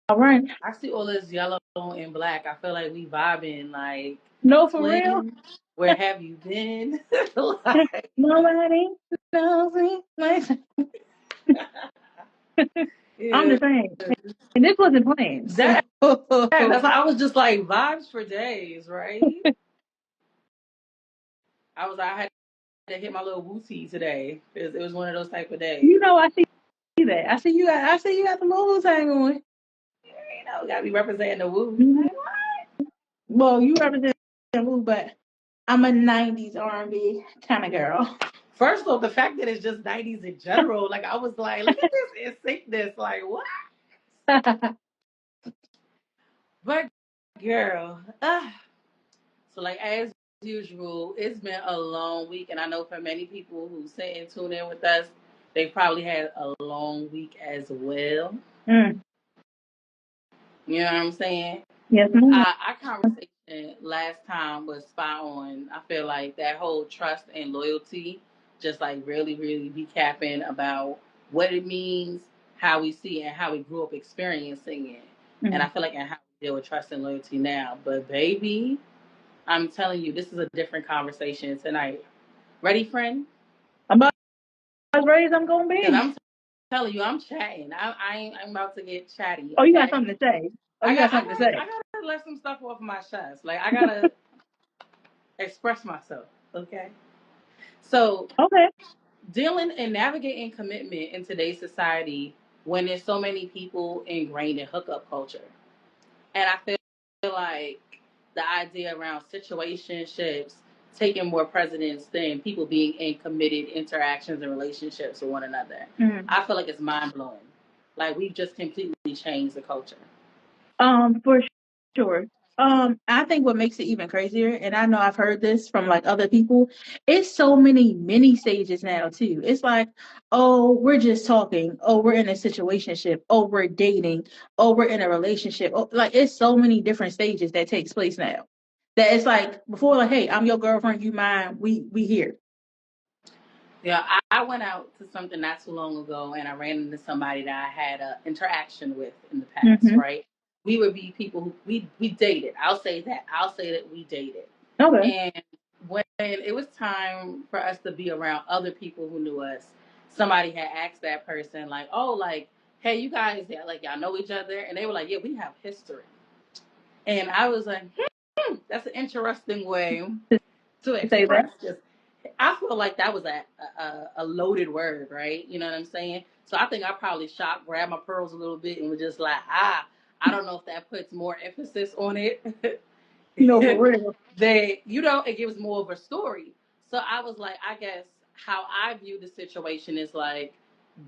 All right. I see all this yellow and black. I feel like we vibing like No, for real. twins. Where have you been? Like, Nobody knows me. I'm yeah. the same. And this wasn't planned. So That that's I was just like vibes for days, right? I had to hit my little wooty today because it was one of those type of days. I see that. I see you got the little tang on. Gotta be representing the woo. Mhm. Like, Well, you represent the move, but I'm a '90s R&B kind of girl. first off, the fact that it's just 90s in general, like I was like, look at this insickness, like what? But girl, so like as usual, it's been a long week, and I know for many people who sit and tune in with us, they probably had a long week as well. Mm. You know what I'm saying? Yes, ma'am. Our conversation last time was spot on. I feel like that whole trust and loyalty, just like really, really recapping about what it means, how we see it, and how we grew up experiencing it. And I Mm. feel like and how we deal with trust and loyalty now. But baby, I'm telling you, this is a different conversation tonight. Ready, friend? I'm about as ready as I'm gonna Because be. I'm telling you, I'm chatting. I'm about to get chatty. Oh, you got Okay. something to say? Oh, I you got got I something to got say? I gotta let some stuff off my chest. Like I gotta express myself. Okay. So Okay. dealing and navigating commitment in today's society when there's so many people ingrained in hookup culture. And I feel like the idea around situationships taking more precedence than people being in committed interactions and relationships with one another. Mm. I feel like it's mind blowing. Like we've just completely changed the culture. For sure. I think what makes it even crazier, and I know I've heard this from like other people, it's so many mini stages now too. It's like, oh, we're just talking. Oh, we're in a situationship. Oh, we're dating. Oh, we're in a relationship. Oh, like it's so many different stages that takes place now. That it's like before, like, hey, I'm your girlfriend, you mine. We here. Yeah, I went out to something not too long ago and I ran into somebody that I had an interaction with in the past, Mm-hmm. right? We would be people who we dated. I'll say that. I'll say that we dated. Okay. And when it was time for us to be around other people who knew us, somebody had asked that person, like, oh, like, hey, you guys, yeah, like, y'all know each other? And they were like, yeah, we have history. And I was like, that's an interesting way to Say that. express this. I feel like that was a loaded word, right? You know what I'm saying? So I think I probably shocked, grabbed my pearls a little bit, and was just like, I don't know if that puts more emphasis on it. No, for real. It gives more of a story. So I was like, I guess how I view the situation is like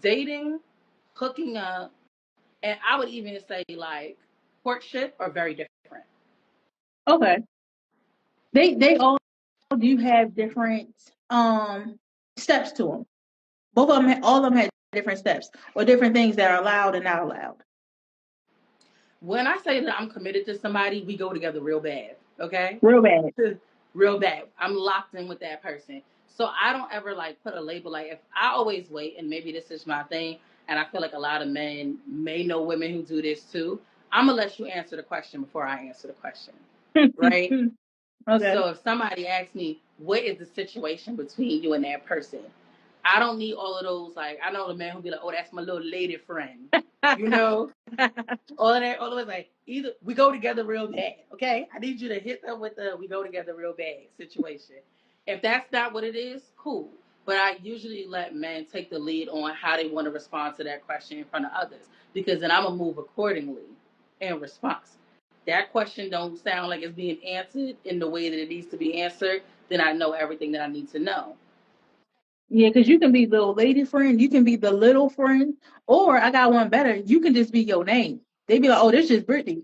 dating, hooking up, and I would even say like courtship are very different. Okay. They all do have different steps to them. Both of them, all of them had different steps or different things that are allowed and not allowed. When I say that I'm committed to somebody, we go together real bad. Okay? Real bad. Real bad. I'm locked in with that person. So I don't ever like put a label like if I always wait and maybe this is my thing and I feel like a lot of men may know women who do this too. I'm gonna let you answer the question before I answer the question. Right? Okay. So if somebody asks me, what is the situation between you and that person? I don't need all of those like I know the man who be like, oh, that's my little lady friend. You know? All of us like either we go together real bad, okay? I need you to hit them with the we go together real bad situation. If that's not what it is, cool. But I usually let men take the lead on how they want to respond to that question in front of others because then I'm gonna move accordingly in response. That question don't sound like it's being answered in the way that it needs to be answered, then I know everything that I need to know. Yeah, because you can be the lady friend, you can be the little friend, or I got one better. You can just be your name. They be like, "Oh, this just Brittany."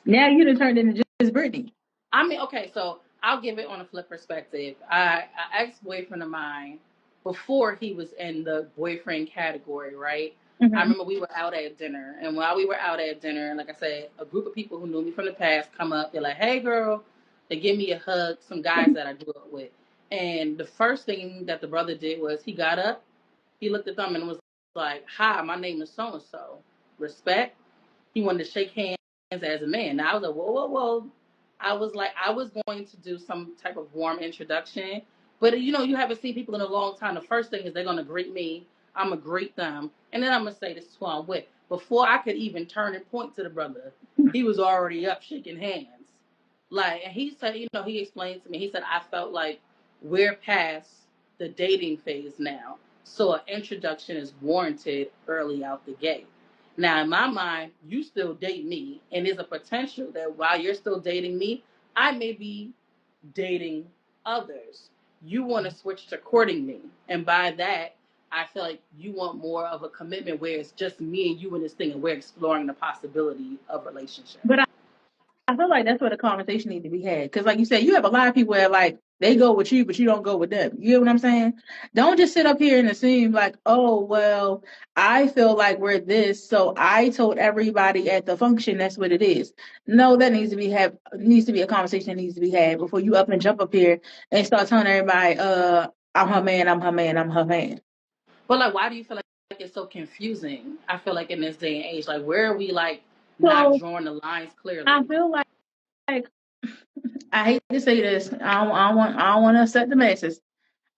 Now you done turned into just Brittany. I mean, okay, so I'll give it on a flip perspective. An ex boyfriend of mine, before he was in the boyfriend category, right? I Hmm. remember we were out at dinner, and while we were out at dinner, like I said, a group of people who knew me from the past come up. They're like, "Hey, girl," they give me a hug. Some guys that I grew up with, and the first thing that the brother did was he got up, he looked at them, and was like, "Hi, my name is so and so." respect. He wanted to shake hands as a man. Now I was like, whoa, whoa, whoa. I was like, I was going to do some type of warm introduction, but you haven't seen people in a long time. The first thing is they're gonna greet me. I'm gonna greet them, and then I'm gonna say this is who I'm with. Before I could even turn and point to the brother, he was already up shaking hands. Like, and he said, he explained to me. He said, I felt like we're past the dating phase now, so an introduction is warranted early out the gate. Now, in my mind, you still date me, and there's a potential that while you're still dating me, I may be dating others. You want to switch to courting me, and by that, I feel like you want more of a commitment where it's just me and you in this thing, and we're exploring the possibility of relationship. But I feel like that's where the conversation needs to be had. Because, like you said, you have a lot of people that, like, they go with you, but you don't go with them. You get what I'm saying? Don't just sit up here and assume, like, oh, well, I feel like we're this, so I told everybody at the function that's what it is. No, that needs to be a conversation that needs to be had before you up and jump up here and start telling everybody, I'm her man, I'm her man, I'm her man. But like, why do you feel like it's so confusing? I feel like in this day and age, like, where are we like not So drawing the lines I clearly? feel like I hate to say this. I don't want to upset the masses.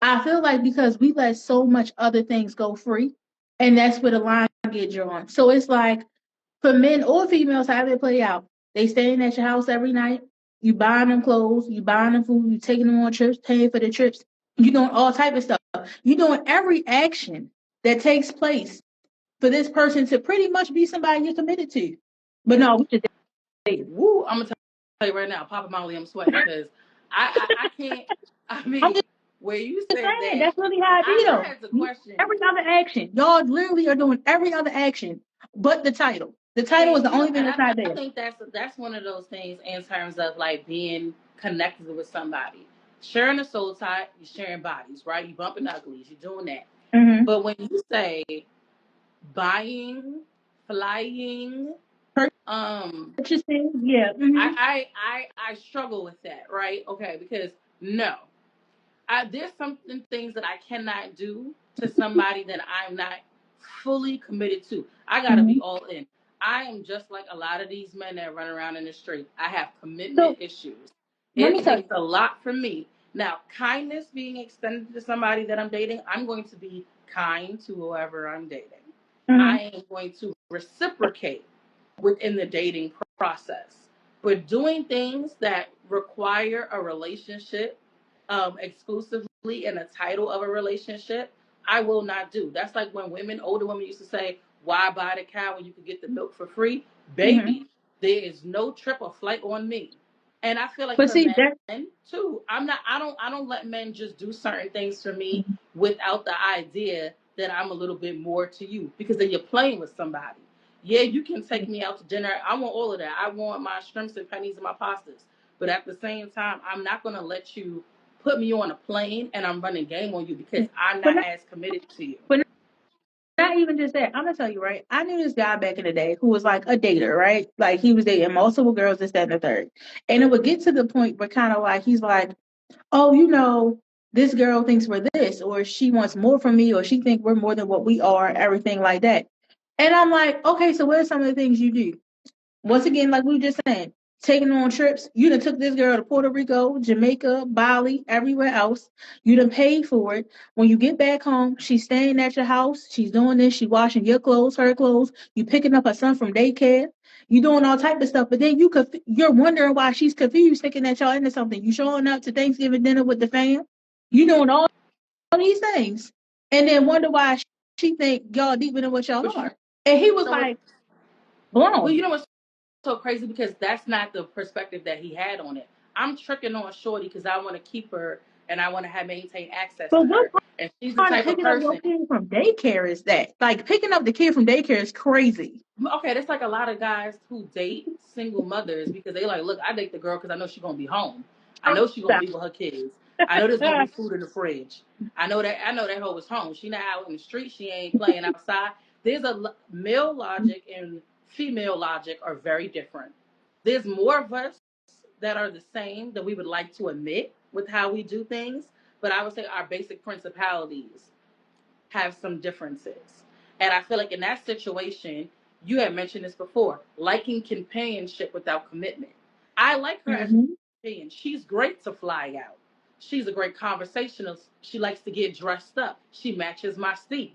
I feel like because we let so much other things go free, and that's where the line get drawn. So it's like for men or females, how they play out. They staying at your house every night. You buying them clothes, you buying them food, you taking them on trips, paying for the trips. You doing all type of stuff. You doing every action that takes place for this person to pretty much be somebody you're committed to. But no, we just dating. Woo! I'm gonna tell you right now, Papa Molly, I'm sweating because I can't. I I'm mean, where you just said saying that, that's really how it be I though. had to question. Every other action, y'all literally are doing every other action, but the title. The title And is the only thing and that's not I there. think that's one of those things in terms of like being connected with somebody. Sharing a soul tie, you're sharing bodies, right? You bumping uglies, you're doing that. Mm-hmm. But when you say buying, flying, Purchasing, yeah. Mm-hmm. I struggle with that, right? Okay, because no, there's something things that I cannot do to somebody that I'm not fully committed to. I gotta Mm-hmm. be all in. I am just like a lot of these men that run around in the street. I have So commitment issues. let It me tell you. takes a lot for me. Now, kindness being extended to somebody that I'm dating, I'm going to be kind to whoever I'm dating. Mm-hmm. I am going to reciprocate within the dating process. But doing things that require a relationship exclusively in the title of a relationship, I will not do. That's like when older women used to say, why buy the cow when you could get the milk for free? Mm-hmm. Baby, there is no trip or flight on me. And I feel like But for see that. men too, I don't let men just do certain things for me without the idea that I'm a little bit more to you because then you're playing with somebody. Yeah, you can take me out to dinner. I want all of that. I want my shrimps and pennies and my pastas. But at the same time, I'm not going to let you put me on a plane and I'm running game on you because I'm But not not, as committed to you. but not even just that. I'm gonna tell you right. I knew this guy back in the day who was like a dater, right? Like he was dating multiple girls, this, that, and the third. And it would get to the point where kind of like he's like, oh, this girl thinks we're this, or she wants more from me, or she thinks we're more than what we are, everything like that. And I'm like, okay, so what are some of the things you do? Once again, like we were just saying, taking on trips. You done took this girl to Puerto Rico, Jamaica, Bali, everywhere else. You done paid for it. When you get back home, she's staying at your house. She's doing this. She washing your clothes, her clothes. You picking up her son from daycare. You doing all type of stuff. But then you're wondering why she's confused, thinking that y'all into something. You showing up to Thanksgiving dinner with the fam. You doing all these things, and then wonder why she think y'all deeper than what y'all But you are. And he was know what? like Well, blown. you know what's so crazy because that's not the perspective that he had on it. I'm tricking on Shorty because I want to keep her and I want to have maintain access But to what her. And she's the part of type of picking up your person. kid from daycare is that? Like picking up the kid from daycare is crazy. Okay, that's like a lot of guys who date single mothers because they like, look, I date the girl because I know she's gonna be home. I know she's gonna be with her kids. I know there's gonna be food in the fridge. I know that hoe is home. She not out in the street. She ain't playing outside. There's male logic and female logic are very different. There's more of us that are the same that we would like to admit with how we do things, but I would say our basic principalities have some differences. And I feel like in that situation, You had mentioned this before, liking companionship without commitment. I like her as Mm-hmm. a companion. She's great to fly out. She's a great conversationalist. She likes to get dressed up. She matches my Steve,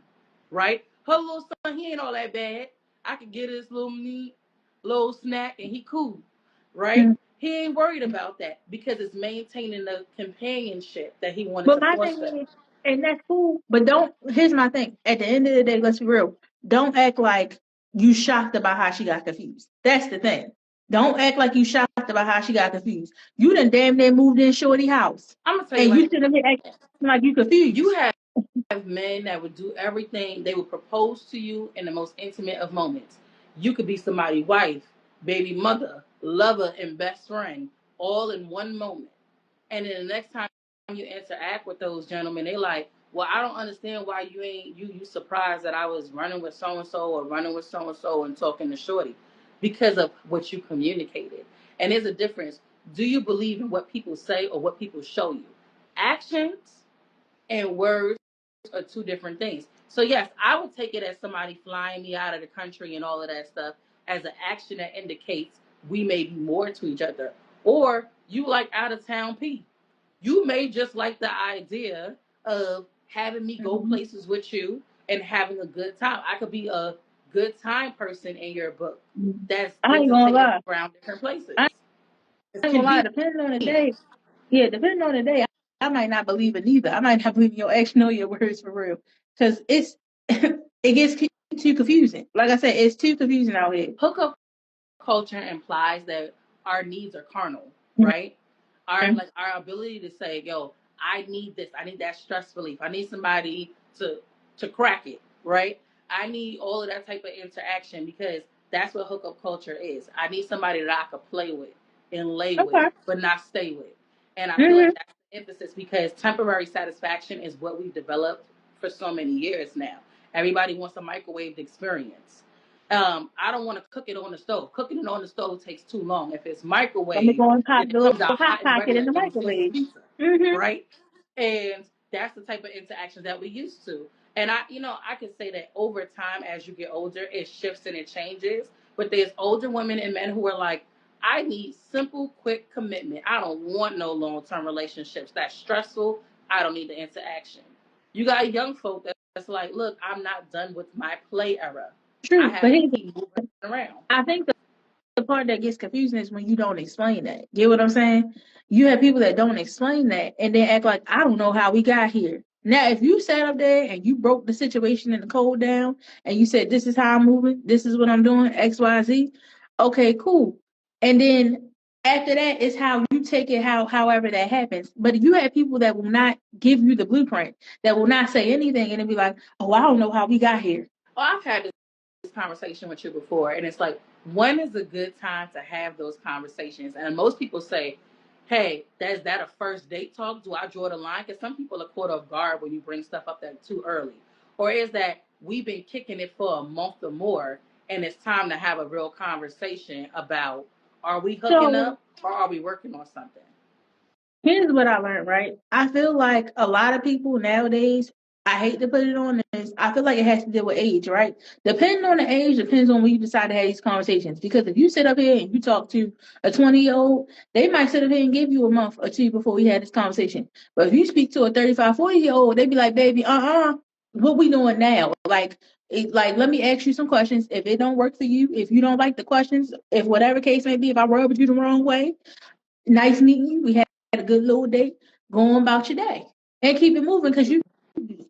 right? Her little son, he ain't all that bad. I could get his little meat, little snack, and he cool, right? He ain't worried about that because it's maintaining the companionship that he wanted But to my thing foster. is, and that's cool, but don't, here's my thing. At the end of the day, let's be real. Don't act like you shocked about how she got confused. That's the thing. Don't act like you shocked about how she got confused. You done damn near moved in Shorty house. I'm gonna tell you And you like sitting up here acting like you you confused. have men that would do everything. They would propose to you in the most intimate of moments. You could be somebody's wife, baby mother, lover, and best friend all in one moment. And then the next time you interact with those gentlemen, they like, well, I don't understand why you surprised that I was running with so and so or running with so and so and talking to Shorty because of what you communicated. And there's a difference. Do you believe in what people say or what people show you? Actions and words are two different things. So yes, I would take it as somebody flying me out of the country and all of that stuff as an action that indicates we may be more to each other. Or you like out of town P. You may just like the idea of having me go Mhm. places with you and having a good time. I could be a good time person in your book. That's I good ain't to gonna take us lie. around different places. I It's ain't gonna lie. convenient. Depending on the day, yeah, depending on the day, I might not believe it neither. I might not believe your action or your words for real. Because it's, it gets too confusing. Like I said, it's too confusing out here. Hookup culture implies that our needs are carnal, right? Our Mhm. like our ability to say, yo, I need this, I need that stress relief, I need somebody to crack it, right? I need all of that type of interaction because that's what hookup culture is. I need somebody that I could play with and lay with, Okay. but not stay with. And I feel like Hmm. that's the emphasis because temporary satisfaction is what we've developed for so many years now. Everybody wants a microwaved experience. I don't want to cook it on the stove. Cooking it on the stove takes too long. If it's Let me microwave, go and then pop the it little comes out hot hot and pocket ready in the like little pieces of microwave. pizza, Hmm. right? And that's the type of interactions that we used to. And I can say that over time, as you get older, it shifts and it changes. But there's older women and men who are like, I need simple, quick commitment. I don't want no long-term relationships. That's stressful. I don't need the interaction. You got young folk that's like, look, I'm not done with my play era. I True, but have to here's, keep moving around. I think the part that gets confusing is when you don't explain that. Get what I'm saying? You have people that don't explain that and then act like I don't know how we got here. Now, if you sat up there and you broke the situation and the code down and you said, this is how I'm moving, this is what I'm doing, X, Y, Z, okay, cool. And then after that is how you take it, however that happens. But you have people that will not give you the blueprint, that will not say anything and then be like, oh, I don't know how we got here. Oh, I've had this conversation with you before, and it's like, when is a good time to have those conversations? And most people say, hey, is that a first date talk? Do I draw the line? Because some people are caught off guard when you bring stuff up that too early. Or is that we've been kicking it for a month or more, and it's time to have a real conversation about are we hooking So up or are we working on something? here's what I learned, right? I feel like a lot of people nowadays, I hate to put it on this, I feel like it has to deal with age, right? Depending on the age, depends on when you decide to have these conversations. Because if you sit up here and you talk to a 20-year-old, they might sit up here and give you a month or two before we had this conversation. But if you speak to a 35, 40-year-old, they be like, baby, what we doing now? Like, let me ask you some questions. If it don't work for you, if you don't like the questions, if whatever case may be, if I rubbed you the wrong way, nice meeting you. We had a good little date. Go on about your day and keep it moving because you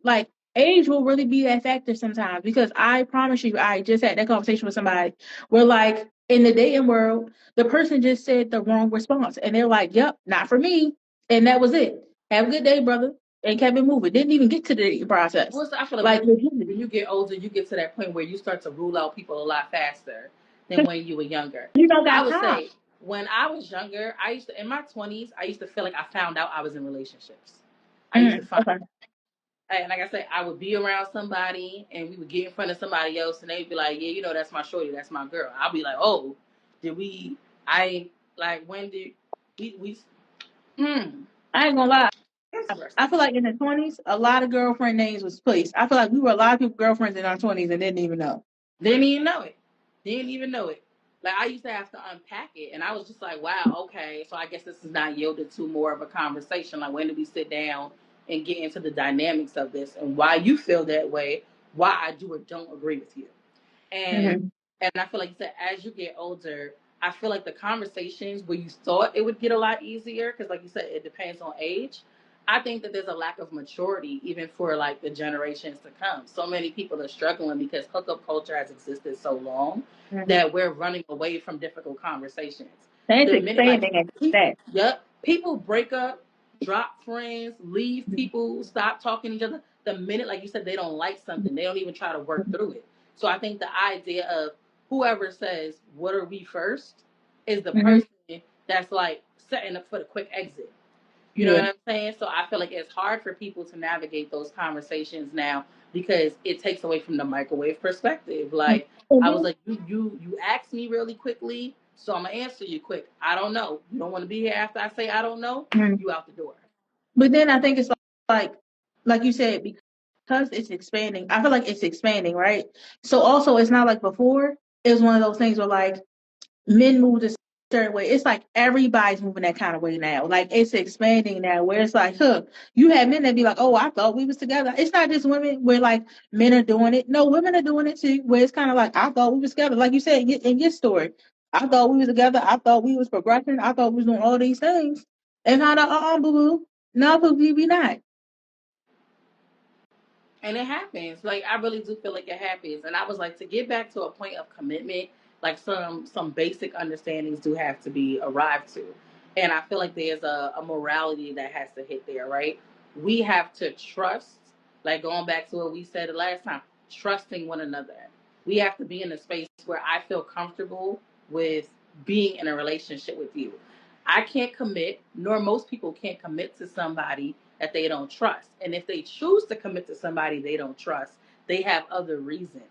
like age will really be that factor sometimes. Because I promise you, I just had that conversation with somebody where like in the dating world, the person just said the wrong response and they're like, "Yep, not for me," and that was it. Have a good day, brother, and kept it moving. Didn't even get to the dating process. Well, so I feel like Like when you get older, you get to that point where you start to rule out people a lot faster than when you were younger. you don't I got would time. say when I was younger, I used to in my 20s, I used to feel like I found out I was in relationships. I used to find, Okay. and like I said, I would be around somebody, and we would get in front of somebody else, and they'd be like, "Yeah, that's my shorty, that's my girl." I'll be like, "Oh, did we? I like when did we? Hmm, I ain't gonna lie. I interesting. feel like in the 20s, a lot of girlfriend names was placed. I feel like we were a lot of people girlfriends in our 20s and didn't even know. Didn't even know it. Didn't even know it. Like I used to have to unpack it, and I was just like, "Wow, okay." So I guess this is not yielded to more of a conversation. Like when do we sit down and get into the dynamics of this and why you feel that way, why I do or don't agree with you. And Mm-hmm. and I feel like you said as you get older, I feel like the conversations where you thought it would get a lot easier, because like you said, it depends on age. I think that there's a lack of maturity even for like the generations to come. So many people are struggling because hookup culture has existed so long Mm-hmm. that we're running away from difficult conversations. And it's The minute like expanding at people, that. yep, people break up, drop friends, leave people, stop talking to each other. The minute, like you said, they don't like something, they don't even try to work through it. So I think the idea of whoever says, "What are we first?" is the Mm-hmm. person that's like setting up for the quick exit. You know Yeah. what I'm saying? So I feel like it's hard for people to navigate those conversations now because it takes away from the microwave perspective. Mhm. Like And I was then, like, you asked me really quickly, so I'm gonna answer you quick. I don't know. You don't want to be here after I say I don't know. mhm. You out the door. But then I think it's like, like you said, because it's expanding. I feel like it's expanding, right? So also, it's not like before. It was one of those things where like men moved a certain way. It's like everybody's moving that kind of way now. Like it's expanding now, where it's like, huh, you had men that be like, oh, I thought we was together. It's not just women where like men are doing it. No, women are doing it too. Where it's kind of like, I thought we was together. Like you said in your story, I thought we was together. I thought we was progressing. I thought we was doing all these things. And found out, boo boo, no, boo, we not. And it happens. Like I really do feel like it happens. And I was like, to get back to a point of commitment, like some basic understandings do have to be arrived to. And I feel like there's a morality that has to hit there, right? We have to trust, like going back to what we said the last time, trusting one another. We have to be in a space where I feel comfortable with being in a relationship with you. I can't commit, nor most people can't commit to somebody that they don't trust. And if they choose to commit to somebody they don't trust, they have other reasons.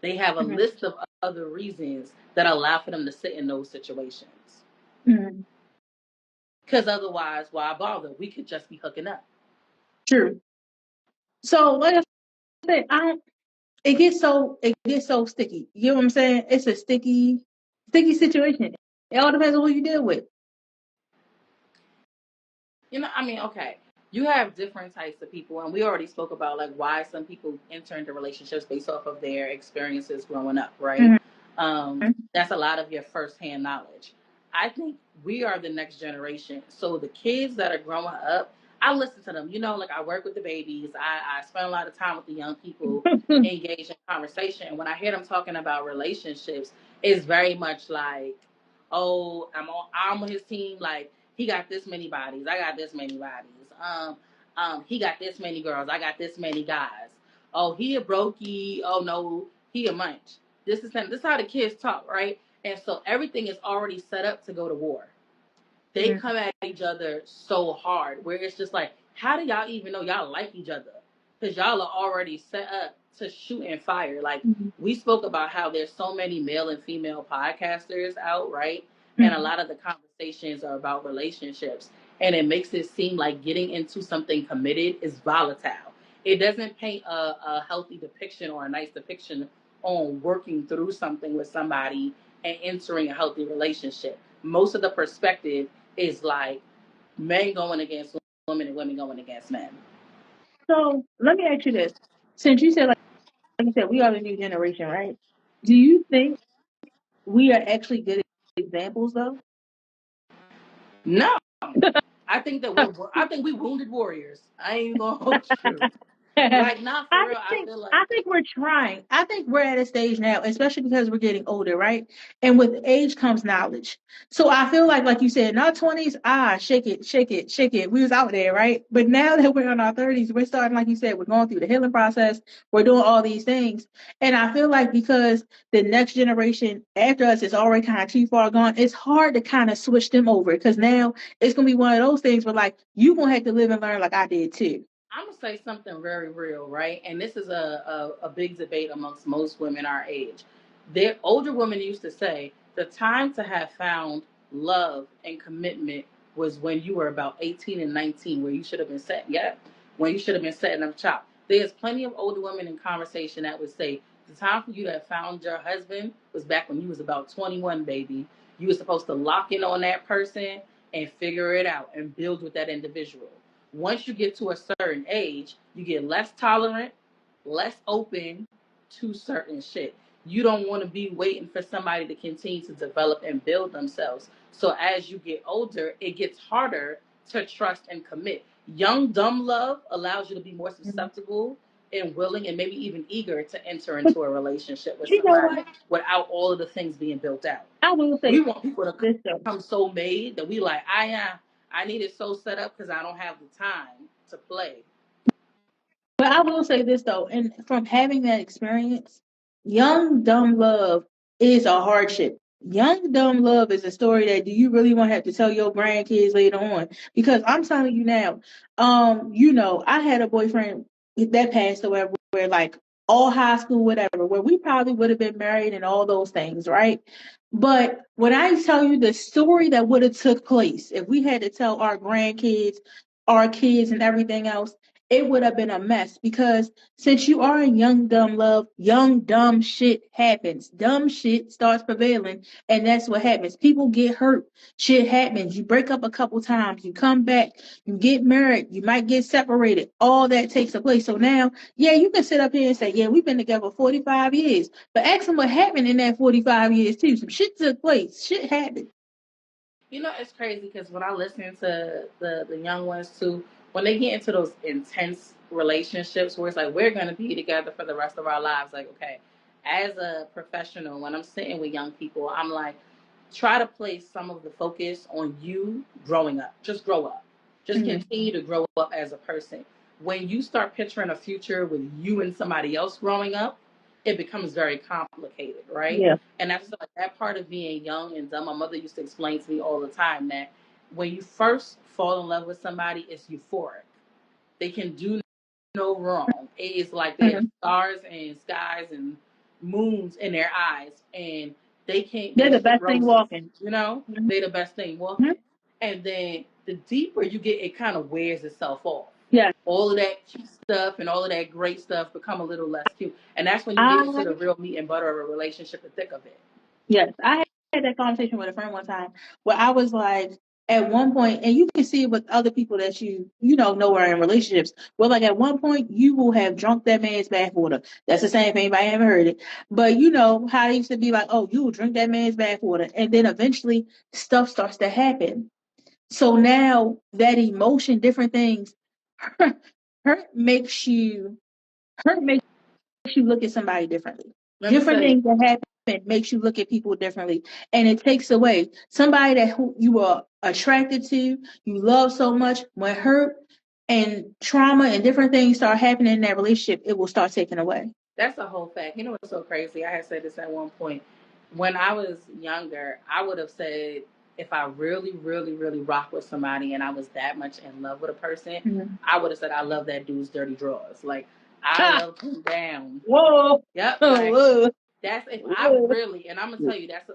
They have a Mhm. list of other reasons that allow for them to sit in those situations. Mhm. Because otherwise, why bother? We could just be hooking up. True. So like I said, I don't. It gets so sticky. You know what I'm saying? It's a sticky situation. It all depends on who you deal with. You know, I mean, okay, you have different types of people, and we already spoke about like why some people enter into relationships based off of their experiences growing up, right? Mhm. That's a lot of your firsthand knowledge. I think we are the next generation, so the kids that are growing up, I listen to them. You know, like I work with the babies. I spend a lot of time with the young people, engaged in conversation. And when I hear them talking about relationships, it's very much like, oh, I'm on his team. Like he got this many bodies. I got this many bodies. He got this many girls. I got this many guys. Oh, he a brokey. Oh no, he a munch. This is how the kids talk, right? And so everything is already set up to go to war. They Mhm. come at each other so hard, where it's just like, how do y'all even know y'all like each other? Because y'all are already set up to shoot and fire. Like Mhm. we spoke about how there's so many male and female podcasters out, right? And a Mhm. lot of the conversations are about relationships. And it makes it seem like getting into something committed is volatile. It doesn't paint a healthy depiction or a nice depiction on working through something with somebody and entering a healthy relationship. Most of the perspective is like men going against women and women going against men. So let me ask you this: since you said like you said, we are the new generation, right? Do you think we are actually good examples though? No, I think we wounded warriors. I ain't even gonna hold you. Like not for real. I feel like I think we're trying. I think we're at a stage now, especially because we're getting older, right? And with age comes knowledge. So I feel like you said, in our 20s, shake it, shake it, shake it. We was out there, right? But now that we're in our 30s, we're starting, like you said, we're going through the healing process. We're doing all these things. And I feel like because the next generation after us is already kind of too far gone, it's hard to kind of switch them over because now it's gonna be one of those things where like you gonna have to live and learn like I did too. I'm gonna say something very real, right? And this is a big debate amongst most women our age. Their older women used to say the time to have found love and commitment was when you were about 18 and 19, where you should have been set. Yeah, when you should have been setting up shop. There's plenty of older women in conversation that would say The time for you to have found your husband was back when you was about 21, baby. You were supposed to lock in on that person and figure it out and build with that individual. Once you get to a certain age, you get less tolerant, less open to certain shit. You don't want to be waiting for somebody to continue to develop and build themselves. So as you get older, it gets harder to trust and commit. Young, dumb love allows you to be more Mhm. susceptible and willing and maybe even eager to enter into a relationship with You know somebody what? without all of the things being built out. I will We say want people to this though. come so made that we like, I need it so set up because I don't have the time to play. But I will say this though, and from having that experience, young dumb love is a hardship. Young dumb love is a story that do you really want to have to tell your grandkids later on? Because I'm telling you now, I had a boyfriend that passed away where like all high school, whatever, where we probably would have been married and all those things, right? But when I tell you the story that would have took place if we had to tell our grandkids, our kids, and everything else, it would have been a mess because since you are in young dumb love, young dumb shit happens. Dumb shit starts prevailing, and that's what happens. People get hurt. Shit happens. You break up a couple times, you come back, you get married, you might get separated. All that takes a place. So now, yeah, you can sit up here and say, yeah, we've been together 45 years. But ask them what happened in that 45 years too. Some shit took place. Shit happened. You know, it's crazy because when I listen to the young ones too, when they get into those intense relationships where it's like we're gonna be together for the rest of our lives, like okay, as a professional, when I'm sitting with young people, I'm like, try to place some of the focus on you growing up. Just grow up. Just Mhm. continue to grow up as a person. When you start picturing a future with you and somebody else growing up, it becomes very complicated, right? Yeah. And that's like that part of being young and dumb. My mother used to explain to me all the time that when you first fall in love with somebody, it's euphoric. They can do no wrong. It is like they have Mhm. stars and skies and moons in their eyes, and they can't They're be the shit best thing roses. walking. You know, Mhm. they the best thing walking. And then the deeper you get, it kind of wears itself off. Yeah. All of that cute stuff and all of that great stuff become a little less cute, and that's when you get into I the real meat and butter of a relationship, the thick of it. Yes, I had that conversation with a friend one time where I was like, at one point, and you can see it with other people that know are in relationships. Well, like at one point, you will have drunk that man's bathwater. That's the same thing. If I haven't heard it, but you know how they used to be like, oh, you will drink that man's bathwater, and then eventually stuff starts to happen. So now that emotion, different things, hurt, hurt makes you hurt makes you look at somebody differently. Let me Different tell you, things that happen makes you look at people differently, and it takes away somebody that who you are attracted to, you love so much. When hurt and trauma and different things start happening in that relationship, it will start taking away. that's a whole fact. You know what's so crazy? I had said this at one point. When I was younger, I would have said if I really, really, really rock with somebody and I was that much in love with a person, Mhm. I would have said I love that dude's dirty drawers. Like I Ah, love him down. whoa, Yep, oh, like whoa, that's if I whoa, really, and I'm gonna tell you that's a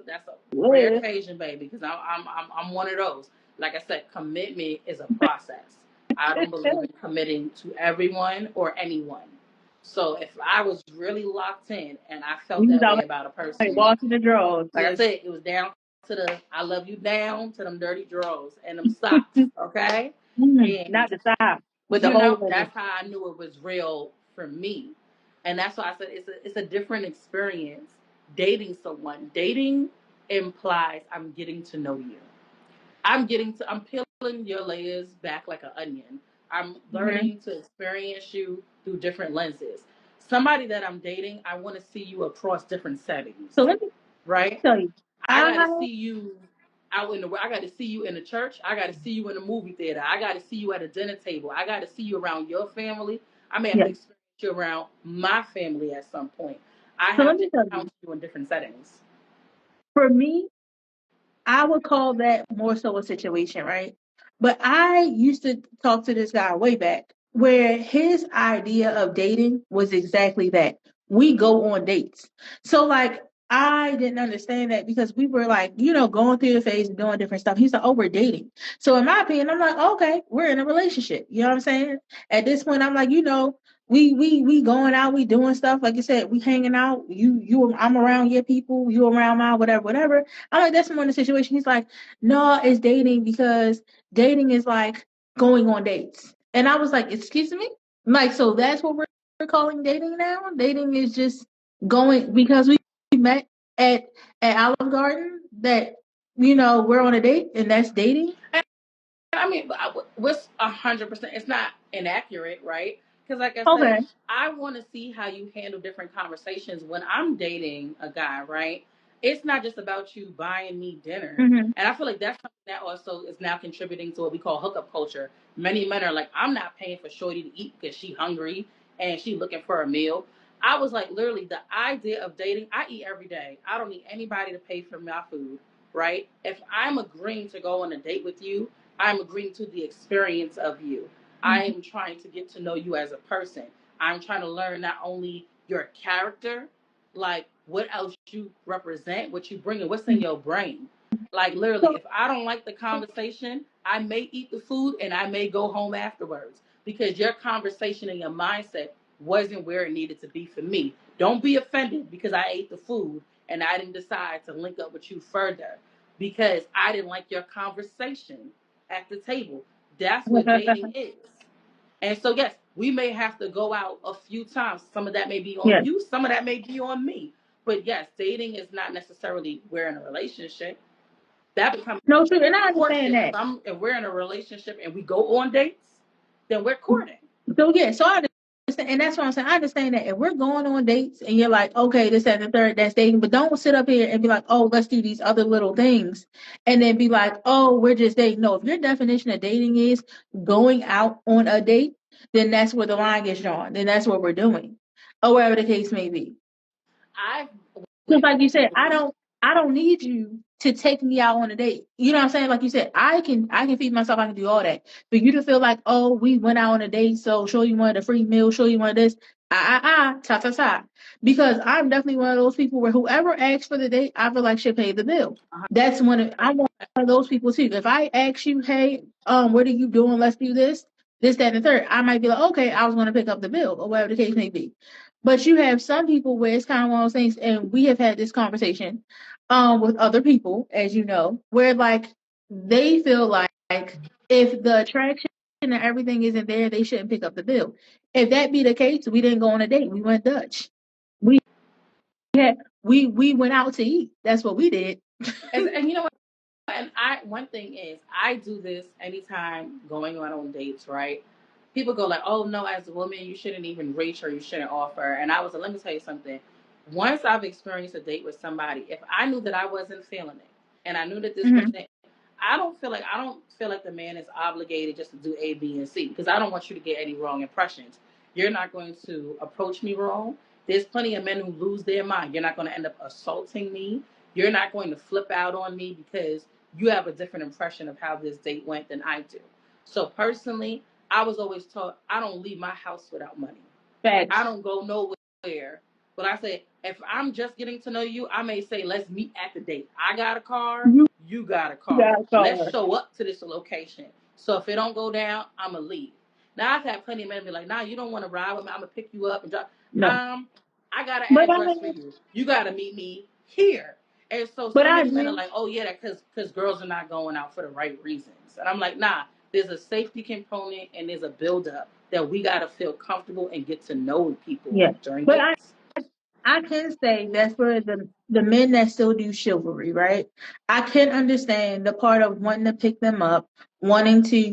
rare whoa. occasion, baby, because I'm one of those. Like I said, commitment is a process. I don't believe in committing to everyone or anyone. So if I was really locked in and I felt We was that out way about a like person, washing the drawers. like I Yes. said, it was down to the I love you down to them dirty drawers and them socks, okay? And Not the side with the you hole know, in it. that's how I knew it was real for me. And that's why I said it's a different experience dating someone. Dating implies I'm getting to know you. I'm peeling your layers back like an onion. I'm Hmm. learning to experience you through different lenses. Somebody that I'm dating, I want to see you across different settings, So let me right? tell you, I I got to see you out in the. I got to see you in the church. I got to see you in the movie theater. I got to see you at a dinner table. I got to see you around your family. I may have yeah. to experience you around my family at some point. I So let have to me tell you, encounter you in different settings. for me, I would call that more so a situation, right? But I used to talk to this guy way back where his idea of dating was exactly that. We go on dates. So like I didn't understand that because we were like, going through the phase and doing different stuff. He's like, oh, we're dating. So in my opinion, I'm like, okay, we're in a relationship. You know what I'm saying? At this point, I'm like, we going out, we doing stuff. Like you said, we hanging out. I'm around your people, you around mine, whatever, whatever. I'm like, that's more in the situation. He's like, no, it's dating because dating is like going on dates. And I was like, excuse me? Like, so that's what we're calling dating now? Dating is just going because we met at Olive Garden that we're on a date and that's dating. I mean, what's 100%? It's not inaccurate, right? Because, like I said, Okay. I want to see how you handle different conversations when I'm dating a guy, right? It's not just about you buying me dinner, Hmm. and I feel like that's something that also is now contributing to what we call hookup culture. Many men are like, I'm not paying for Shorty to eat because she hungry and she looking for a meal. I was like, literally, the idea of dating. I eat every day. I don't need anybody to pay for my food, right? If I'm agreeing to go on a date with you, I'm agreeing to the experience of you. I am trying to get to know you as a person. I'm trying to learn not only your character, like what else you represent, what you bring, and what's in your brain. Like literally, So, if I don't like the conversation, I may eat the food and I may go home afterwards because your conversation and your mindset wasn't where it needed to be for me. Don't be offended because I ate the food and I didn't decide to link up with you further because I didn't like your conversation at the table. That's what dating is. And so, yes, we may have to go out a few times. Some of that may be on yeah. you, some of that may be on me. But yes, dating is not necessarily we're in a relationship. That becomes No, true, and I understand courtship. that. If we're in a relationship and we go on dates, then we're courting. So yeah, so I understand, and that's what I'm saying. I understand that if we're going on dates and you're like, okay, this, that, and the third, that's dating, but don't sit up here and be like, oh, let's do these other little things, and then be like, oh, we're just dating. No, if your definition of dating is going out on a date, then that's where the line gets drawn. Then that's what we're doing, or whatever the case may be. I Just with like you said, people. I don't need you to take me out on a date. You know what I'm saying? Like you said, I can feed myself, I can do all that. For you to feel like, oh, we went out on a date, so sure you wanted a free meal, sure you wanted this, ta ta ta. Because I'm definitely one of those people where whoever asks for the date, I feel like should pay the bill. That's I'm one of those people too. If I ask you, hey, what are you doing? Let's do this, that, and the third. I might be like, okay, I was gonna pick up the bill, or whatever the case may be. But you have some people where it's kind of one of those things, and we have had this conversation with other people, as you know, where like they feel like if the attraction and everything isn't there, they shouldn't pick up the bill. If that be the case, we didn't go on a date. We went Dutch. We had we went out to eat. That's what we did. And you know what? And one thing is I do this anytime going on dates, right? People go like, "Oh no, as a woman, you shouldn't even reach or you shouldn't offer." And I was like, "Let me tell you something. Once I've experienced a date with somebody, if I knew that I wasn't feeling it, and I knew that this Hmm. person, I don't feel like the man is obligated just to do A, B, and C because I don't want you to get any wrong impressions. You're not going to approach me wrong. There's plenty of men who lose their mind. You're not going to end up assaulting me. You're not going to flip out on me because you have a different impression of how this date went than I do. So personally, I was always taught I don't leave my house without money. I Facts. don't go nowhere. But I say, if I'm just getting to know you, I may say, let's meet at the date. I got a car, You you got a car. got a Let's car. show up to this location. So if it don't go down, I'ma leave. Now I've had plenty of men be like, nah, you don't want to ride with me. I'm gonna pick you up and drop. No, Um, I got an but address for you. You gotta meet me here. And so so I many men are agree. like, oh yeah, that because girls are not going out for the right reasons. And I'm like, nah, there's a safety component and there's a build up that we gotta feel comfortable and get to know people Yeah, during but dates. I can say that's for the men that still do chivalry, right? I can understand the part of wanting to pick them up, wanting to,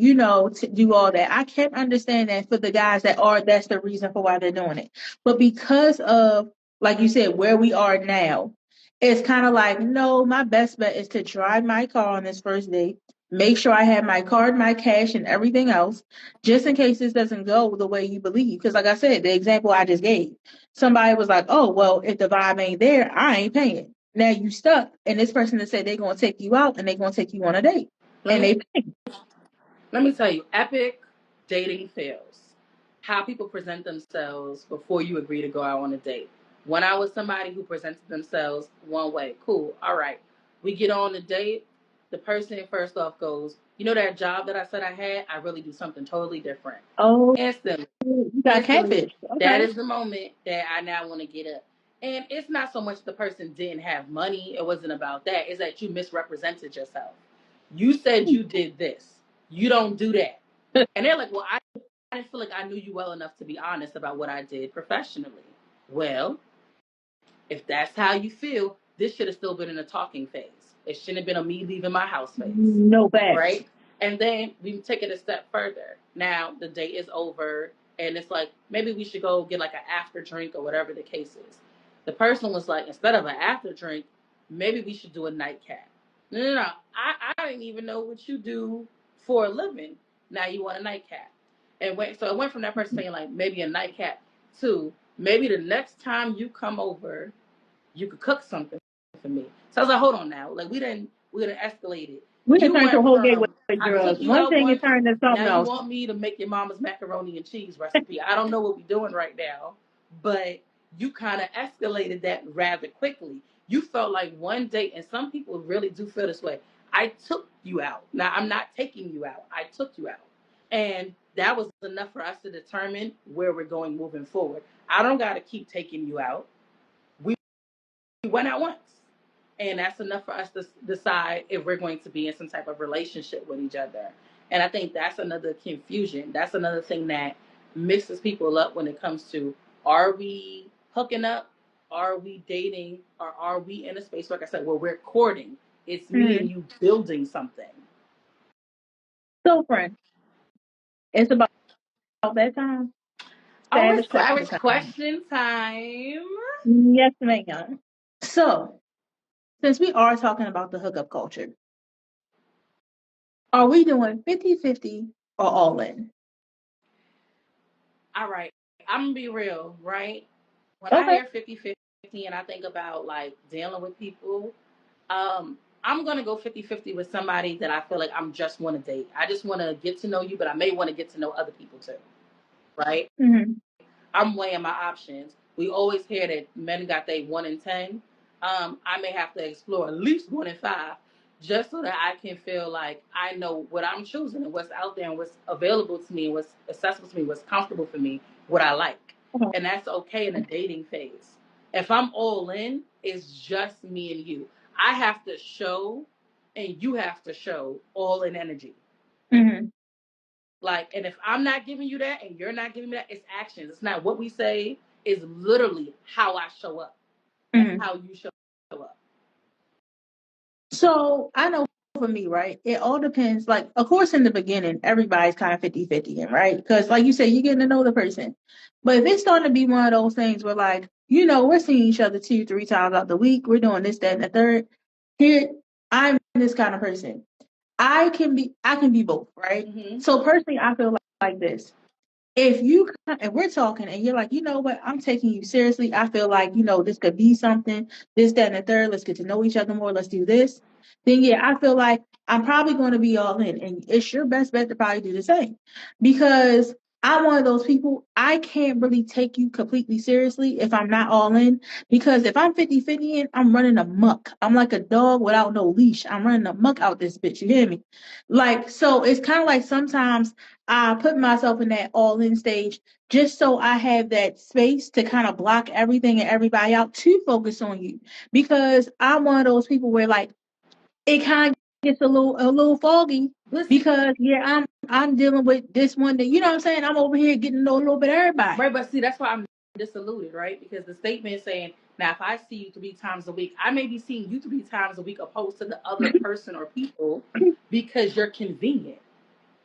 to do all that. I can understand that for the guys that's the reason for why they're doing it. But because of, like you said, where we are now, it's kind of like, no, my best bet is to drive my car on this first date, make sure I have my card, my cash, and everything else, just in case this doesn't go the way you believe. Because, like I said, the example I just gave, somebody was like, oh, well, if the vibe ain't there, I ain't paying. Now you stuck. And this person that said they're going to take you out and they're going to take you on a date. Let And me they pay. let me tell you, epic dating fails. How people present themselves before you agree to go out on a date. When I was somebody who presented themselves one way, cool, all right. We get on the date. the person first off goes, you know that job that I said I had, I really do something totally different. Oh, Instantly. you got Instantly, catfish. that Okay. is the moment that I now want to get up. And it's not so much the person didn't have money. It wasn't about that. It's that you misrepresented yourself. You said you did this. You don't do that. And they're like, well, I didn't feel like I knew you well enough to be honest about what I did professionally. Well, if that's how you feel, this should have still been in a talking phase. It shouldn't have been a me leaving my house phase, No bags. right? And then we take it a step further. Now the date is over, and it's like maybe we should go get like an after drink or whatever the case is. The person was like, instead of an after drink, maybe we should do a nightcap. No, no, no. I didn't even know what you do for a living. Now you want a nightcap. So it went from that person saying like maybe a nightcap to maybe the next time you come over, you could cook something for me. So I was like, hold on now. Like we didn't escalate it. We can You turn to a went whole gateway from I drugs. took you One out thing is once, turning to now something you else. want me to make your mama's macaroni and cheese recipe. I don't know what we're doing right now, but you kind of escalated that rather quickly. You felt like one date, and some people really do feel this way. I took you out. Now I'm not taking you out. I took you out. And that was enough for us to determine where we're going moving forward. I don't got to keep taking you out. We went out once. And that's enough for us to decide if we're going to be in some type of relationship with each other. And I think that's another confusion. That's another thing that mixes people up when it comes to, are we hooking up? Are we dating? Or are we in a space, like I said, where we're courting? It's me and Mm. you building something. So, friend, it's about that time. Oh, Savage it's question savage time. question time. Yes, ma'am. So, since we are talking about the hookup culture, are we doing 50-50 or all in? All right. I'm going to be real, right? When I Okay. hear 50-50 and I think about like dealing with people, I'm gonna go 50-50 with somebody that I feel like I'm just want to date. I just want to get to know you, but I may want to get to know other people too, right? Mm-hmm. I'm weighing my options. We always hear that men got they 1 in 10. I may have to explore at least 1 in 5, just so that I can feel like I know what I'm choosing and what's out there and what's available to me and what's accessible to me, what's comfortable for me, what I like, Okay. and that's okay in a dating phase. If I'm all in, it's just me and you. I have to show, and you have to show all in energy. Mm-hmm. Like, and if I'm not giving you that and you're not giving me that, it's actions. It's not what we say, it's literally how I show up and Mm-hmm. how you show up. So, I know for me, right? It all depends. Like, of course, in the beginning, everybody's kind of 50-50, right? Because, like you said, you're getting to know the person. But if it's starting to be one of those things where, like, we're seeing each other 2-3 times out the week, we're doing this, that, and the third. Here, I'm this kind of person. I can be both, right? Mm-hmm. So personally, I feel like this. If you and we're talking and you're like, you know what, I'm taking you seriously. I feel like, this could be something, this, that, and the third. Let's get to know each other more. Let's do this. Then yeah, I feel like I'm probably going to be all in. And it's your best bet to probably do the same. Because I'm one of those people, I can't really take you completely seriously if I'm not all in. Because if I'm 50-50 in, I'm running amok. I'm like a dog without no leash. I'm running amok out this bitch. You hear me? Like, so it's kind of like sometimes I put myself in that all in stage just so I have that space to kind of block everything and everybody out to focus on you. Because I'm one of those people where like it kind of gets a little foggy This because yeah, I'm dealing with this one that you know what I'm saying. I'm over here getting to know a little bit of everybody. right, but see, that's why I'm disillusioned, right? Because the statement is saying, now if I see you 3 times a week, I may be seeing you 3 times a week opposed to the other person or people because you're convenient.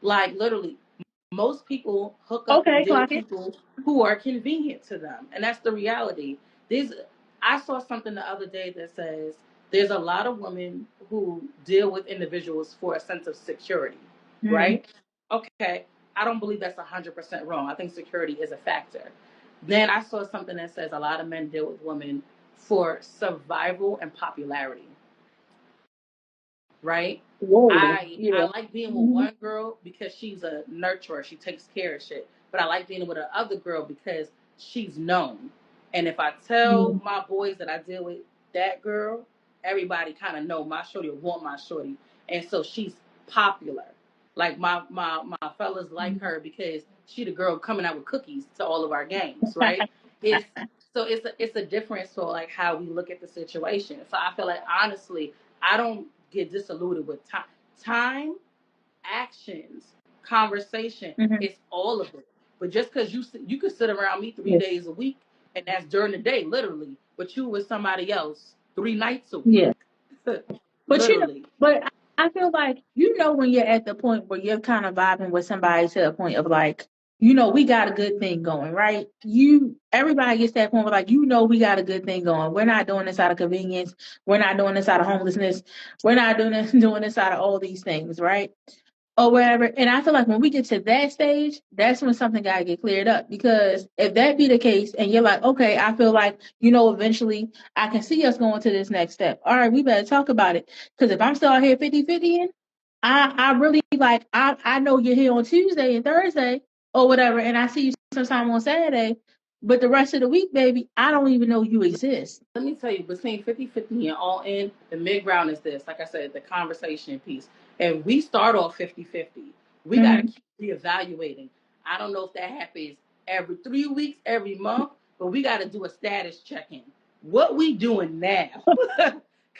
Like literally, most people hook up and Okay, deal with clock it. people who are convenient to them, and that's the reality. These, I saw something the other day that says there's a lot of women who deal with individuals for a sense of security, Mm. right? Okay, I don't believe that's 100% wrong. I think security is a factor. Then I saw something that says a lot of men deal with women for survival and popularity, right? Whoa, I yeah. like being with Mhm. one girl because she's a nurturer. She takes care of shit. But I like being with another girl because she's known. And if I tell Mm. my boys that I deal with that girl, everybody kind of know my shorty or want my shorty. and so she's popular. Like my fellas like her because she the girl coming out with cookies to all of our games, right? It's so it's a difference for like how we look at the situation. So I feel like honestly, I don't get disillusioned with time. Time, actions, conversation, Mhm. it's all of it. But just because you could sit around me three Yeah. days a week, and that's during the day, literally. But you with somebody else 3 nights a week, Yeah. But literally. but I feel like when you're at the point where you're kind of vibing with somebody to the point of like, we got a good thing going, right? Everybody gets to that point where like, we got a good thing going. We're not doing this out of convenience. We're not doing this out of homelessness. We're not doing this out of all these things, right? Or whatever. And I feel like when we get to that stage, that's when something gotta get cleared up. Because if that be the case and you're like, okay, I feel like, eventually I can see us going to this next step. All right, we better talk about it. Because if I'm still out here 50-50 in, I really like I know you're here on Tuesday and Thursday or whatever, and I see you sometime on Saturday, but the rest of the week, baby, I don't even know you exist. Let me tell you, between 50-50 and all in, the mid ground is this. Like I said, the conversation piece. If we start off 50-50, we got to Mm-hmm. keep reevaluating. I don't know if that happens every 3 weeks, every month, but we got to do a status check in. What we doing now?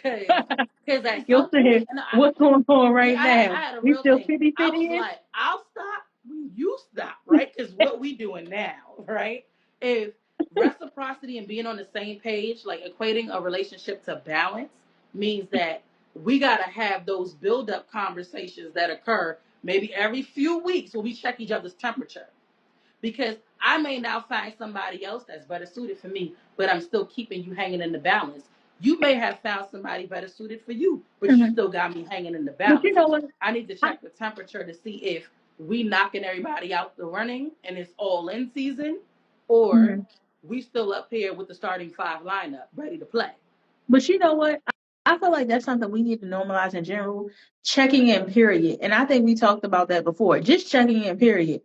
Because at You'll some say, point, and what's going on yeah, right I now? had a We real still thing. I 50-50 was in? like, I'll stop when you stop, right? Because what we doing now, right? If reciprocity and being on the same page, like equating a relationship to balance, means that we got to have those build up conversations that occur maybe every few weeks where we check each other's temperature. Because I may now find somebody else that's better suited for me, but I'm still keeping you hanging in the balance. You may have found somebody better suited for you, but you Mm-hmm. still got me hanging in the But you balance. know what? I need to I, check the temperature to see if we knocking everybody out the running and it's all in season, or mhm. we still up here with the starting five lineup ready to play. But you know what? I feel like that's something we need to normalize in general. Checking in, period. And I think we talked about that before. Just checking in, period.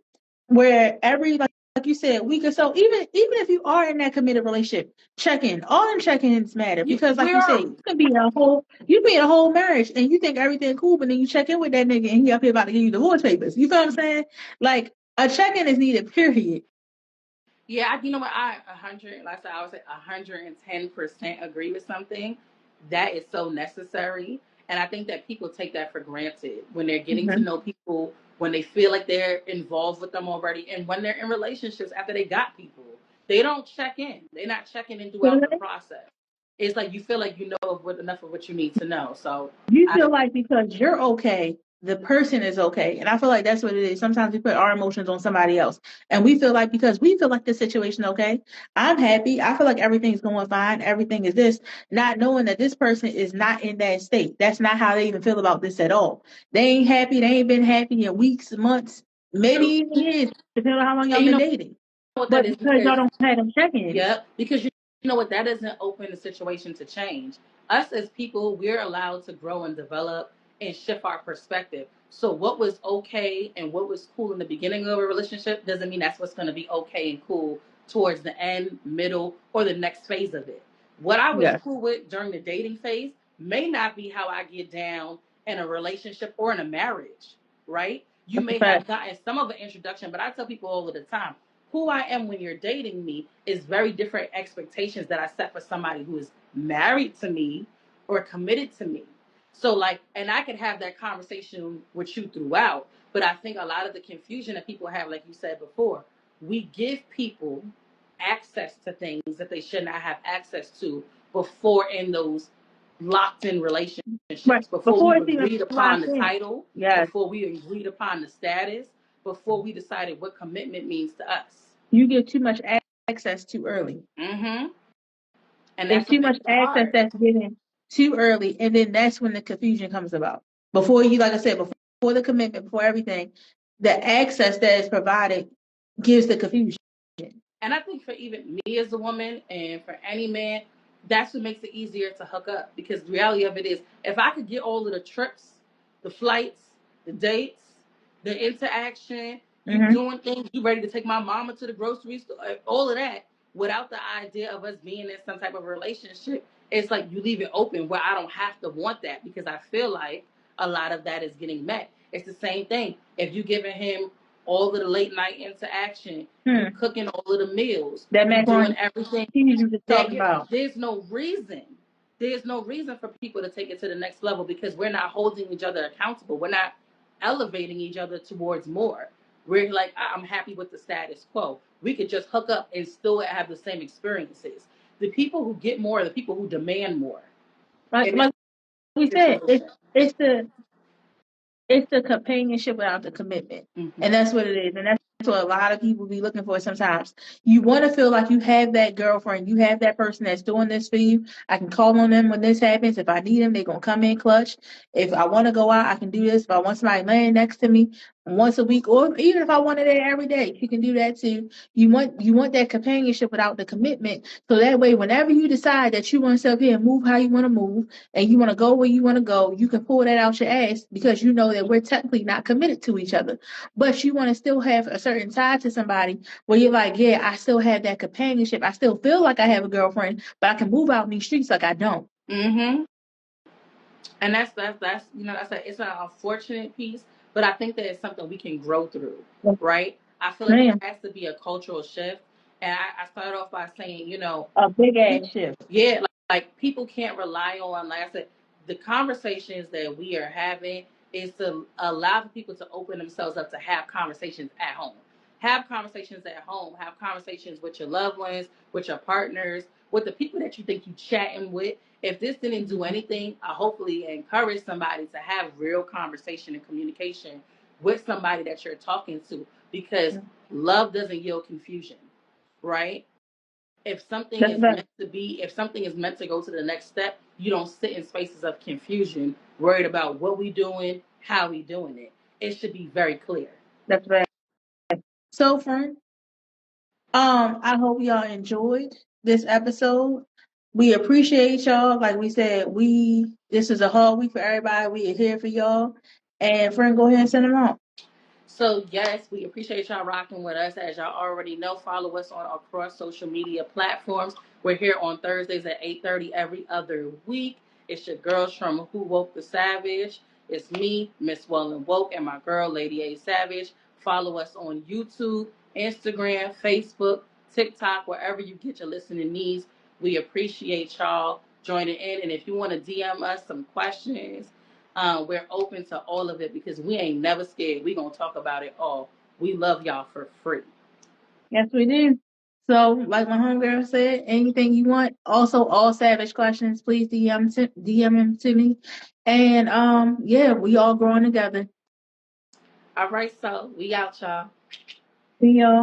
Where every like you said, week or so, even if you are in that committed relationship, check in. All them check-ins matter You, because, like we you said, are. you be in a whole marriage and you think everything cool, but then you check in with that nigga and he up here about to give you divorce papers. You feel what I'm saying? Like a check-in is needed, period. Yeah, you know what? Like I said, I would say 110% agree with something. That is so necessary. And I think that people take that for granted when they're getting to Mm-hmm. know people, when they feel like they're involved with them already, and when they're in relationships after they got people. They don't check in. They're not checking in throughout the process. It's like you feel like you know enough of what you need to know. So You I feel like because you're okay, the person is okay. And I feel like that's what it is. Sometimes we put our emotions on somebody else. And we feel like because we feel like the situation okay, I'm happy. I feel like everything's going fine. Everything is this, not knowing that this person is not in that state. That's not how they even feel about this at all. They ain't happy. They ain't been happy in weeks, months, maybe true. even years, depending on how long y'all And you been know dating. what that But is because y'all because don't have them check-ins. yep, because you know what? That doesn't open the situation to change. Us as people, we're allowed to grow and develop and shift our perspective. So what was okay and what was cool in the beginning of a relationship doesn't mean that's what's going to be okay and cool towards the end, middle, or the next phase of it. What I was Yeah. cool with during the dating phase may not be how I get down in a relationship or in a marriage, right? You That's a may have fact. gotten some of an introduction, but I tell people all of the time, who I am when you're dating me is very different expectations that I set for somebody who is married to me or committed to me. So like, and I could have that conversation with you throughout, but I think a lot of the confusion that people have, like you said before, we give people access to things that they should not have access to before in those locked in Right. relationships, before Before we've it's even agreed upon locked the in. title, Yes. before we agreed upon the status, before we decided what commitment means to us. You get too much access too early. Mm-hmm. And It's that's what too makes much it access hard. that's given too early, and then that's when the confusion comes about. Before you, like I said, before the commitment, before everything, the access that is provided gives the confusion. And I think for even me as a woman and for any man, that's what makes it easier to hook up. Because the reality of it is, if I could get all of the trips, the flights, the dates, the interaction, you Mm-hmm. doing things, you ready to take my mama to the grocery store, all of that, without the idea of us being in some type of relationship, it's like you leave it open where I don't have to want that because I feel like a lot of that is getting met. It's the same thing. If you giving him all of the late night interaction, you cooking all of the meals, That you doing macaroni everything cheese you just that talking about. there's no reason. There's no reason for people to take it to the next level because we're not holding each other accountable. We're not elevating each other towards more. We're like, I'm happy with the status quo. We could just hook up and still have the same experiences. The people who get more are the people who demand more Like in this like we said, situation. it's the companionship without the commitment. Mm-hmm. And that's what it is. And that's what a lot of people be looking for sometimes. You want to feel like you have that girlfriend, you have that person that's doing this for you. I can call on them when this happens. If I need them, they're going to come in clutch. If I want to go out, I can do this. If I want somebody laying next to me once a week, or even if I wanted it every day, you can do that too. You want that companionship without the commitment. So that way, whenever you decide that you want to sit up here and move how you want to move, and you want to go where you want to go, you can pull that out your ass because you know that we're technically not committed to each other. But you want to still have a certain tie to somebody where you're like, yeah, I still have that companionship. I still feel like I have a girlfriend, but I can move out in these streets like I don't. Mm-hmm. And that's that's it's an unfortunate piece, but I think that it's something we can grow through, Yes, right? I feel like there ma'am. has to be a cultural shift, and I started off by saying, A big people, ass shift. yeah, like people can't rely on, like I said, the conversations that we are having is to allow people to open themselves up to have conversations at home. Have conversations at home. Have conversations with your loved ones, with your partners, with the people that you think you chatting with. If this didn't do anything, I hopefully encourage somebody to have real conversation and communication with somebody that you're talking to because love doesn't yield confusion, right? If something That's is right. meant to be, if something is meant to go to the next step, you don't sit in spaces of confusion, worried about what we doing, how we doing it. It should be very clear. That's right. So, friend, I hope y'all enjoyed this episode. We appreciate y'all. Like we said, this is a hard week for everybody. We are here for y'all. And friend, go ahead and send them out. So yes, we appreciate y'all rocking with us. As y'all already know, follow us on across social media platforms. We're here on Thursdays at 8:30 every other week. It's your girls from Who Woke the Savage. It's me, Miss Wellen Woke, and my girl, Lady A Savage. Follow us on YouTube, Instagram, Facebook, TikTok, wherever you get your listening needs. We appreciate y'all joining in. And if you want to DM us some questions, we're open to all of it because we ain't never scared. We gonna talk about it all. We love y'all for free. Yes, we do. So, like my homegirl said, anything you want. Also, all savage questions, please DM them to me. And yeah, we all growing together. All right, so we out, y'all. See y'all.